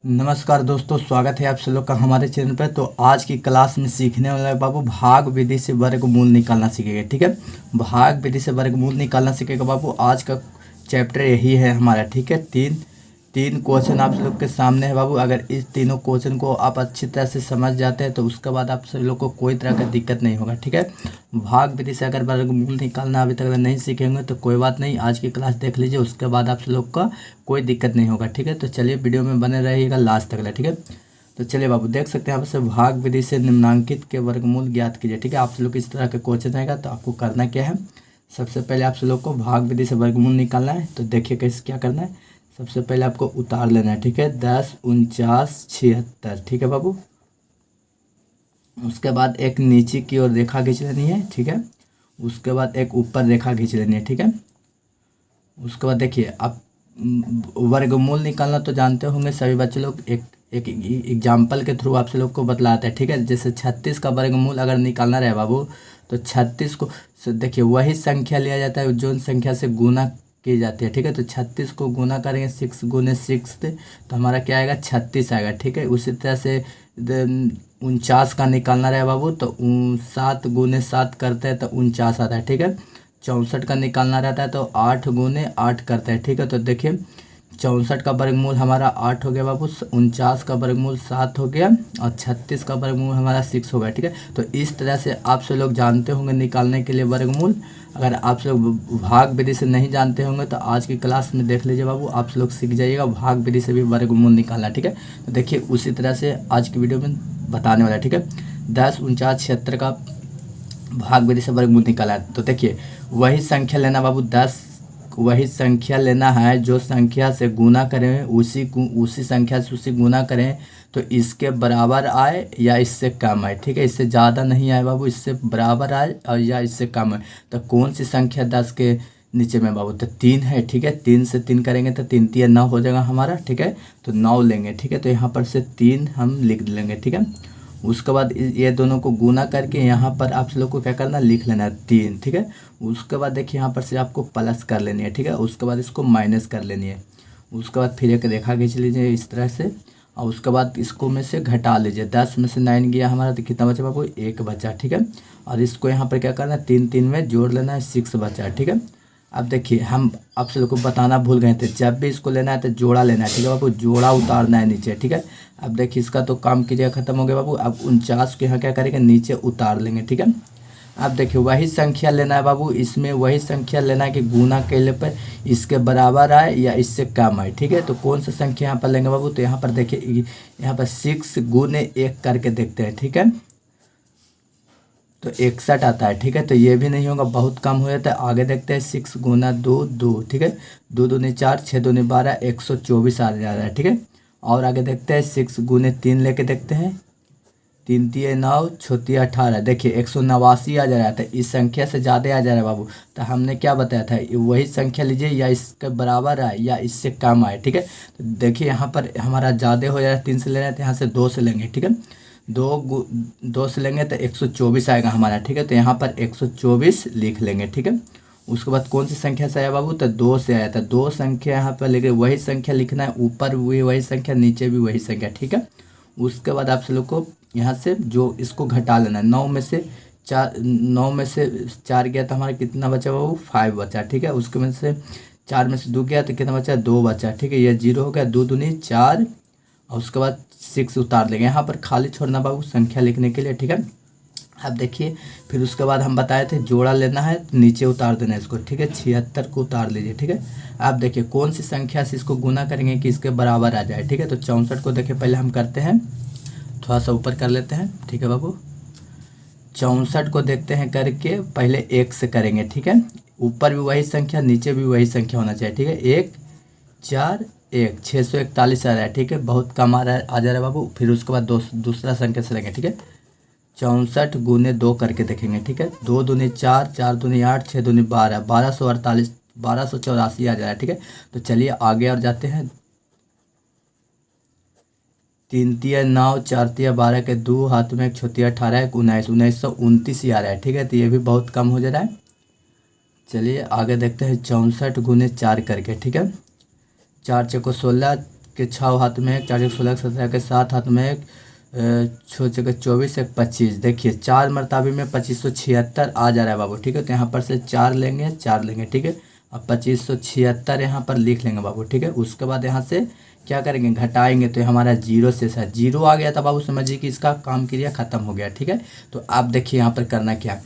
नमस्कार दोस्तों, स्वागत है आप सब लोग का हमारे चैनल पर। तो आज की क्लास में सीखने वाला है बाबू, भाग विधि से वर्गमूल निकालना सीखेंगे। ठीक है, भाग विधि से वर्गमूल निकालना सीखेगा बाबू। आज का चैप्टर यही है हमारा। ठीक है, तीन तीन क्वेश्चन आप लोग के सामने है बाबू। अगर इस तीनों क्वेश्चन को आप अच्छी तरह से समझ जाते हैं तो उसके बाद आप सब लोग को कोई तरह का दिक्कत नहीं होगा। ठीक है, भाग विधि से अगर वर्गमूल निकालना अभी तक नहीं सीखेंगे तो कोई बात नहीं, आज की क्लास देख लीजिए, उसके बाद आप सब लोग का कोई दिक्कत नहीं होगा। ठीक है, तो चलिए वीडियो में बने रहिएगा लास्ट तक। ठीक है, तो चलिए बाबू, देख सकते हैं आपसे, भाग विधि से निम्नांकित के वर्गमूल ज्ञात कीजिए। ठीक है, आप सब लोग इस तरह का क्वेश्चन आएगा तो आपको करना क्या है, सबसे पहले आप सब लोग को भाग विधि से वर्गमूल निकालना है। तो देखिए कैसे क्या करना है। सबसे पहले आपको उतार लेना है। ठीक है, 10, 49, 76। ठीक है बाबू, उसके बाद एक नीचे की ओर रेखा खींच लेनी है। ठीक है, उसके बाद एक ऊपर रेखा खींच लेनी है। ठीक है, उसके बाद देखिए आप वर्गमूल निकालना तो जानते होंगे सभी बच्चे लोग। एक एक एग्जाम्पल के थ्रू आप लोग को बतलाते हैं। ठीक है, जैसे 36 का वर्गमूल अगर निकालना रहे बाबू, तो 36 को देखिए वही संख्या लिया जाता है जो संख्या से गुना की जाती है। ठीक है, तो 36 को गुना करेंगे 6 गुने 6 तो हमारा क्या आएगा, 36 आएगा। ठीक है, उसी तरह से 49 का निकालना रहे बाबू, तो 7 गुने 7 करते हैं तो 49 आता है। ठीक है, 64 का निकालना रहता है तो 8 गुने 8 करते हैं। ठीक है, तो देखिए 64 का वर्गमूल हमारा 8 हो गया बाबू, 49 का वर्गमूल 7 हो गया और 36 का वर्गमूल हमारा 6 हो गया। ठीक है, तो इस तरह से आप सब लोग जानते होंगे निकालने के लिए वर्गमूल। अगर आप सब लोग भाग विधि से नहीं जानते होंगे तो आज की क्लास में देख लीजिए बाबू, आप सब लोग सीख जाइएगा भाग विधि से भी वर्गमूल निकालना। ठीक है, तो देखिए उसी तरह से आज की वीडियो में बताने वाला है। ठीक है, 10, 49, 76 का भाग विधि से वर्गमूल निकाला है। तो देखिए वही संख्या लेना बाबू, 10 वही संख्या लेना है जो संख्या से गुना करें, उसी संख्या से उसी गुना करें तो इसके बराबर आए या इससे कम आए। ठीक है, इससे ज़्यादा नहीं आए बाबू, इससे बराबर आए और या इससे कम आए। तो कौन सी संख्या 10 के नीचे में बाबू, तो 3 है। ठीक है, 3 से 3 करेंगे तो 3 3 9 हो जाएगा हमारा। ठीक है, तो 9 लेंगे। ठीक है, तो यहाँ पर से 3 हम लिख लेंगे। ठीक है, उसके बाद ये दोनों को गुना करके यहाँ पर आप लोग को क्या करना, लिख लेना है 3। ठीक है, उसके बाद देखिए यहाँ पर से आपको प्लस कर लेनी है। ठीक है, उसके बाद इसको माइनस कर लेनी है। उसके बाद फिर एक रेखा खींच लीजिए इस तरह से, और उसके बाद इसको में से घटा लीजिए। 10 में से 9 गया हमारा तो कितना बचा बाबू, 1 बचा। ठीक है, और इसको यहाँ पर क्या करना है, 3 3 में जोड़ लेना है, 6 बचा। ठीक है, अब देखिए हम आप सब लोग को बताना भूल गए थे, जब भी इसको लेना है तो जोड़ा लेना है। ठीक है बाबू, जोड़ा उतारना है नीचे। ठीक है, अब देखिए इसका तो काम कीजिएगा, खत्म हो गया बाबू। अब 49 को यहाँ क्या करेंगे, नीचे उतार लेंगे। ठीक है, अब देखिए वही संख्या लेना है बाबू, इसमें वही संख्या लेना है कि गुना कैले पर इसके बराबर आए या इससे कम आए। ठीक है, तो कौन सा संख्या यहाँ पर लेंगे बाबू, तो यहाँ पर देखिए यहाँ पर 6 गुने 1 करके देखते हैं। ठीक है, तो 61 आता है। ठीक है, तो ये भी नहीं होगा, बहुत कम हो जाता है। आगे देखते हैं, 6 गुना 2 2। ठीक है, 2 दूनी 4, 6 दूनी 12, 124 आ जा रहा है। ठीक है, और आगे देखते हैं, 6 गुने 3 लेके देखते हैं, 3 3 9, छोतिया 18। देखिए 189 आ जा रहा था, इस संख्या से ज़्यादा आ जा रहा है बाबू। तो हमने क्या बताया था, वही संख्या लीजिए या इसके बराबर आए या इससे कम आए। ठीक है, तो देखिए यहाँ पर हमारा ज़्यादा हो जा रहा है, 3 से ले रहे हैं तो यहाँ से 2 से लेंगे। ठीक है, 2 से लेंगे तो 124 आएगा हमारा। ठीक है, तो यहाँ पर 124 लिख लेंगे। ठीक है, उसके बाद कौन सी संख्या से आया बाबू, तो 2 से आया था। 2 संख्या यहाँ पर लेके वही संख्या लिखना है, ऊपर भी वही संख्या, नीचे भी वही संख्या। ठीक है, उसके बाद आप लोग को यहाँ से जो इसको घटा लेना है, 9 में से 4 गया तो हमारा कितना बचा बाबू, 5 बचा। ठीक है, उसके में से 4 में से 2 गया तो कितना बचा, 2 बचा। ठीक है, ये 0 हो गया, 2 दूनी 4, और उसके बाद 6 उतार लेंगे, यहाँ पर खाली छोड़ना बाबू संख्या लिखने के लिए। ठीक है, अब देखिए फिर उसके बाद हम बताए थे जोड़ा लेना है तो नीचे उतार देना है इसको। ठीक है, 76 को उतार लीजिए। ठीक है, अब देखिए कौन सी संख्या से इसको गुना करेंगे कि इसके बराबर आ जाए। ठीक है, तो 64 को देखिए पहले हम करते हैं, थोड़ा सा ऊपर कर लेते हैं। ठीक है बाबू, 64 को देखते हैं करके, पहले 1 से करेंगे। ठीक है, ऊपर भी वही संख्या, नीचे भी वही संख्या होना चाहिए। ठीक है, 1 4 1, 641 आ रहा है। ठीक है, बहुत कम आ जा रहा है बाबू। फिर उसके बाद दूसरा संख्या से लेंगे। ठीक है, 64 गुने 2 करके देखेंगे। ठीक है, 2 दूनी 4, 4 दूनी 8, 6 दूनी 12, 1248, 1284 आ जा रहा है। ठीक है, तो चलिए आगे और जाते हैं। 3 3 9, 4 3 12 के 2 हाथ में, एक छोतिया 18, एक 19, 1929 ही आ रहा है। ठीक है, तो ये भी बहुत कम हो जा रहा है। चलिए आगे देखते हैं, 64 गुने 4 करके। ठीक है, 4 चौको 16 के 6 हाथ में 1, 4 1 16 17 के 7 हाथ में 1, 6 6 24 1 25। देखिए 4 मरतबे में 2576 आ जा रहा है बाबू, ठीक है। तो यहाँ पर से 4 लेंगे, 4 लेंगे, ठीक है। अब 2576 यहाँ पर लिख लेंगे बाबू, ठीक है। उसके बाद यहाँ से क्या करेंगे, घटाएंगे तो हमारा जीरो से है, जीरो आ गया था बाबू, समझिए कि इसका काम क्रिया खत्म हो गया, ठीक है। तो आप देखिए यहाँ पर करना क्या,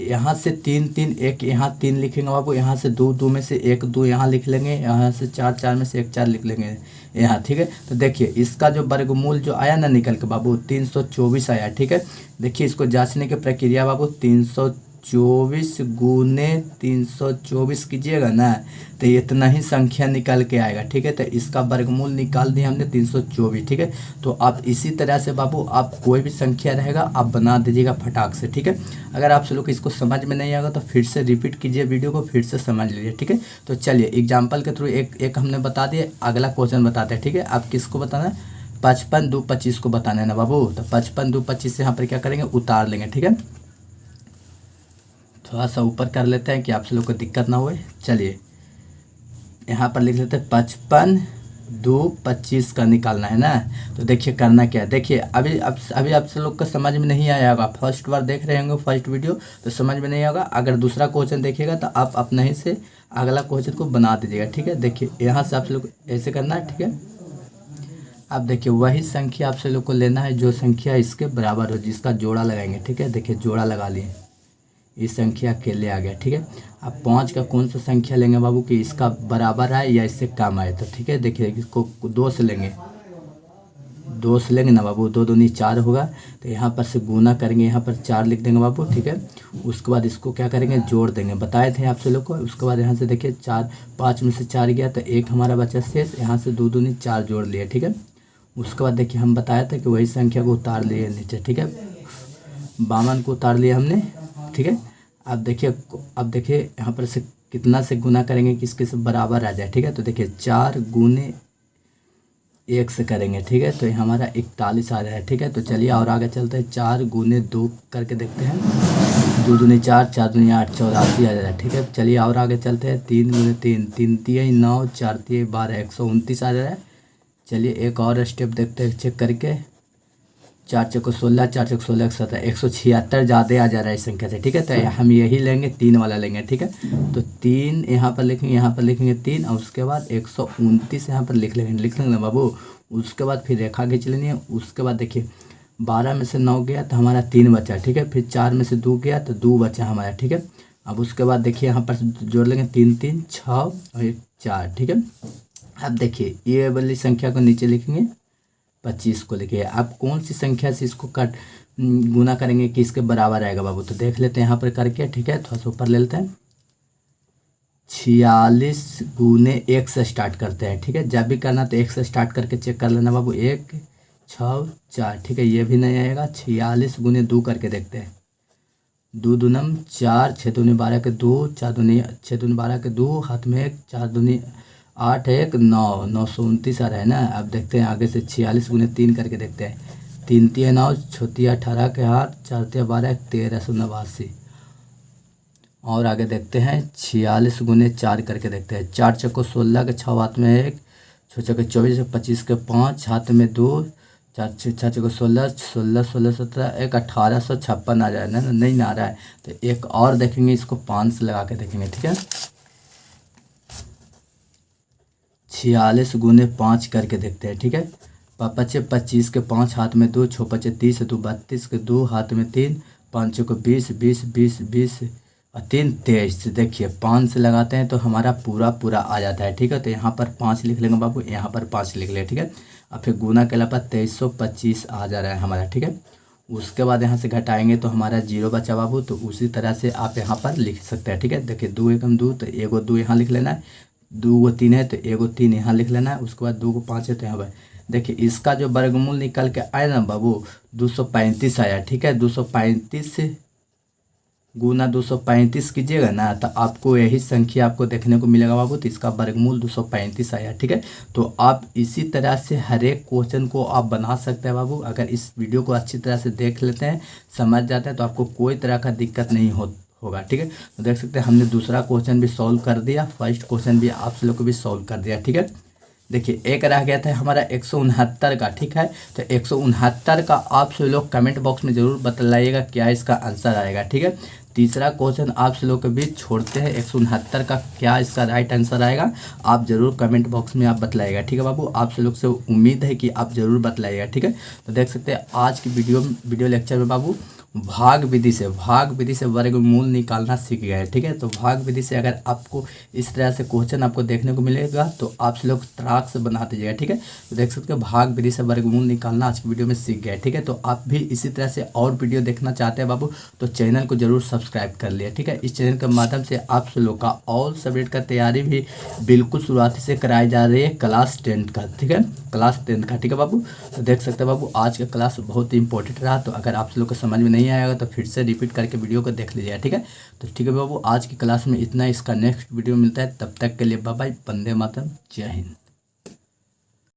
यहाँ से 3 3 1 यहाँ 3 लिखेंगे बाबू, यहाँ से 2 2 में से 1 2 यहाँ लिख लेंगे, यहाँ से 4 4 में से 1 4 लिख लेंगे यहाँ, ठीक है। तो देखिए इसका जो वर्गमूल जो आया ना निकल के बाबू 324 आया, ठीक है। देखिए इसको जांचने की प्रक्रिया बाबू 324 गुने 324 कीजिएगा ना तो इतना ही संख्या निकल के आएगा, ठीक है। तो इसका वर्गमूल निकाल दिया हमने 324, ठीक है। तो आप इसी तरह से बाबू आप कोई भी संख्या रहेगा आप बना दीजिएगा फटाक से, ठीक है। अगर आप लोग इसको समझ में नहीं आएगा तो फिर से रिपीट कीजिए वीडियो को, फिर से समझ लीजिए, ठीक है। तो चलिए एग्जाम्पल के थ्रू एक हमने बता दिए, अगला क्वेश्चन बताते हैं, ठीक है। आप किसको बताना है, 55 2 25 को बताना है ना बाबू। तो 55 2 25 से यहाँ पर क्या करेंगे, उतार लेंगे, ठीक है। थोड़ा सा ऊपर कर लेते हैं कि आप लोग को दिक्कत ना होए। चलिए यहाँ पर लिख लेते हैं 55 2 25 का निकालना है ना। तो देखिए करना क्या है, देखिए अभी आप लोग को समझ में नहीं आया होगा, फर्स्ट बार देख रहे होंगे फर्स्ट वीडियो तो समझ में नहीं होगा। अगर दूसरा क्वेश्चन देखिएगा तो आप अपने ही से अगला क्वेश्चन को बना दीजिएगा, ठीक है। देखिए यहाँ से आप लोग ऐसे करना है, ठीक है। अब देखिए वही संख्या आप लोग को लेना है जो संख्या इसके बराबर हो, जिसका जोड़ा लगाएंगे, ठीक है। देखिए जोड़ा लगा लिए, इस संख्या अकेले आ गया, ठीक है। अब 5 का कौन सा संख्या लेंगे बाबू कि इसका बराबर आए या इससे कम आए, तो ठीक है। देखिए इसको 2 से लेंगे, 2 से लेंगे ना बाबू, 2 दूनी 4 होगा। तो यहाँ पर से गुना करेंगे, यहाँ पर 4 लिख देंगे बाबू, ठीक है। उसके बाद इसको क्या करेंगे, जोड़ देंगे, बताए थे आप लोग को। उसके बाद यहाँ से देखिए 4 5 में से 4 गया तो 1 हमारा बचा शेष, यहाँ से 2 दूनी 4 जोड़ लिए, ठीक है। उसके बाद देखिए हम बताया था कि वही संख्या को उतार लिए नीचे, ठीक है। 52 को उतार लिया हमने, ठीक है। अब देखिए यहाँ पर से कितना से गुना करेंगे कि इसके से बराबर आ जाए, ठीक है। तो देखिए 4 गुने 1 से करेंगे, ठीक है। तो ये हमारा 41 आ रहा है, ठीक है। तो चलिए और आगे चलते हैं, 4 गुने 2 करके देखते हैं, 2 दूनी 4 4 दूनी 8 84 आ जा रहा है, ठीक है। चलिए और आगे चलते हैं, 3 गुने 3 3 3 9 4 3 12 129 आ जा रहा है। चलिए एक और स्टेप देखते हैं चेक करके, 4 चौको 16 4 चौको 16 17 176 ज़्यादा आ जा रहा है इस संख्या से, ठीक है। तो हम यही लेंगे, 3 वाला लेंगे, ठीक है। तो 3 यहाँ पर लिखेंगे, यहाँ पर लिखेंगे 3 और उसके बाद 129 यहाँ पर लिख लेंगे बाबू। उसके बाद फिर रेखा खींच लेनी है। उसके बाद देखिए 12 में से 9 गया तो हमारा 3 बचा, ठीक है। फिर 4 में से 2 गया तो 2 बचा हमारा, ठीक है। अब उसके बाद देखिए यहाँ पर जोड़ लेंगे 3 3 6 और 1 4, ठीक है। अब देखिए ये वाली संख्या को नीचे लिखेंगे, 25 को लिखिए। अब कौन सी संख्या से इसको गुना करेंगे कि इसके बराबर आएगा बाबू, तो देख लेते हैं यहाँ पर करके, ठीक है। थोड़ा सा ऊपर ले लेते हैं, 46 गुने 1 से स्टार्ट करते हैं, ठीक है। जब भी करना तो 1 से स्टार्ट करके चेक कर लेना बाबू, 1 6 4, ठीक है। ये भी नहीं आएगा, 46 गुने 2 करके देखते हैं, 2 दूनम 4 6 दूनी 12 के 2 4 दूनी 6 दूनी 12 के 2 हाथ में 1 4 दूनी 8 1 9 929 आ रहा है ना। अब देखते हैं आगे से 46 गुने 3 करके देखते हैं, 3 3 9 6 18 के 8 4 12 1389। और आगे देखते हैं 46 गुने 4 करके देखते हैं, 4 चौको 16 के 6 हाथ में 1 6 चौके 24 25 के 5 हाथ में 2 4 6 चौको 16 16 16 17 1 1856 आ जाए ना, नहीं ना आ रहा है। तो एक और देखेंगे, इसको 5 से लगा के देखेंगे, ठीक है। 46 गुने 5 करके देखते हैं, ठीक है। 25 के 5 हाथ में 2 6 5 30 2 32 के 2 हाथ में 3 5 को 20 20 20 20 और 3 23। देखिए 5 से लगाते हैं तो हमारा पूरा आ जाता है, ठीक है। तो यहाँ पर 5 लिख लेंगे बाबू, यहाँ पर 5 लिख लें, ठीक है। और फिर गुना के अलावा 2325 आ जा रहा है हमारा, ठीक है। उसके बाद यहाँ से घटाएंगे तो हमारा 0 बचा बाबू। तो उसी तरह से आप यहाँ पर लिख सकते हैं, ठीक है। देखिए 2 एकम 2 तो 1 2 यहाँ लिख लेना है, 2 3 है तो 1 3 यहाँ लिख लेना है। उसके बाद 2 5 है तो यहाँ पर देखिए इसका जो वर्गमूल निकल के आया ना बाबू 235 आया, ठीक है। 235 गुना 235 कीजिएगा ना तो आपको यही संख्या आपको देखने को मिलेगा बाबू। तो इसका वर्गमूल 235 आया, ठीक है। तो आप इसी तरह से हर एक क्वेश्चन को आप बना सकते हैं बाबू। अगर इस वीडियो को अच्छी तरह से देख लेते हैं, समझ जाते हैं, तो आपको कोई तरह का दिक्कत नहीं होगा, ठीक है। तो देख सकते हैं हमने दूसरा क्वेश्चन भी सॉल्व कर दिया, फर्स्ट क्वेश्चन भी आप लोग को भी सॉल्व कर दिया, ठीक है। देखिए एक रह गया था हमारा 169 का, ठीक है। तो 169 का आप सब लोग कमेंट बॉक्स में ज़रूर बतलाइएगा क्या इसका आंसर आएगा, ठीक है। तीसरा क्वेश्चन आप सब लोग के बीच छोड़ते हैं, 169 का क्या इसका राइट आंसर आएगा, आप ज़रूर कमेंट बॉक्स में आप बतलाइएगा, ठीक है बाबू। आप सब लोग से उम्मीद है कि आप ज़रूर बतलाइएगा, ठीक है। तो देख सकते हैं आज की वीडियो लेक्चर में बाबू भाग विधि से वर्गमूल निकालना सीख गए, ठीक है। तो भाग विधि से अगर आपको इस तरह से क्वेश्चन आपको देखने को मिलेगा तो आप लोग तराक से बना दीजिएगा, ठीक है। तो देख सकते हो भाग विधि से वर्गमूल निकालना आज की वीडियो में सीख गए, ठीक है। तो आप भी इसी तरह से और वीडियो देखना चाहते हैं बाबू तो चैनल को जरूर सब्सक्राइब कर लिया, ठीक है। इस चैनल के माध्यम से आप लोग का ऑल सब्जेक्ट का तैयारी भी बिल्कुल शुरुआती से कराई जा रही है, क्लास 10 का, ठीक है, क्लास 10 का, ठीक है बाबू। तो देख सकते हैं बाबू आज का क्लास बहुत ही इंपॉर्टेंट रहा। तो अगर आप लोग को समझ में नहीं आएगा तो फिर से रिपीट करके वीडियो को देख लीजिएगा, ठीक है। तो ठीक है बाबू आज की क्लास में इतना, इसका नेक्स्ट वीडियो मिलता है, तब तक के लिए बाय बाय, वंदे मातरम, जय हिंद।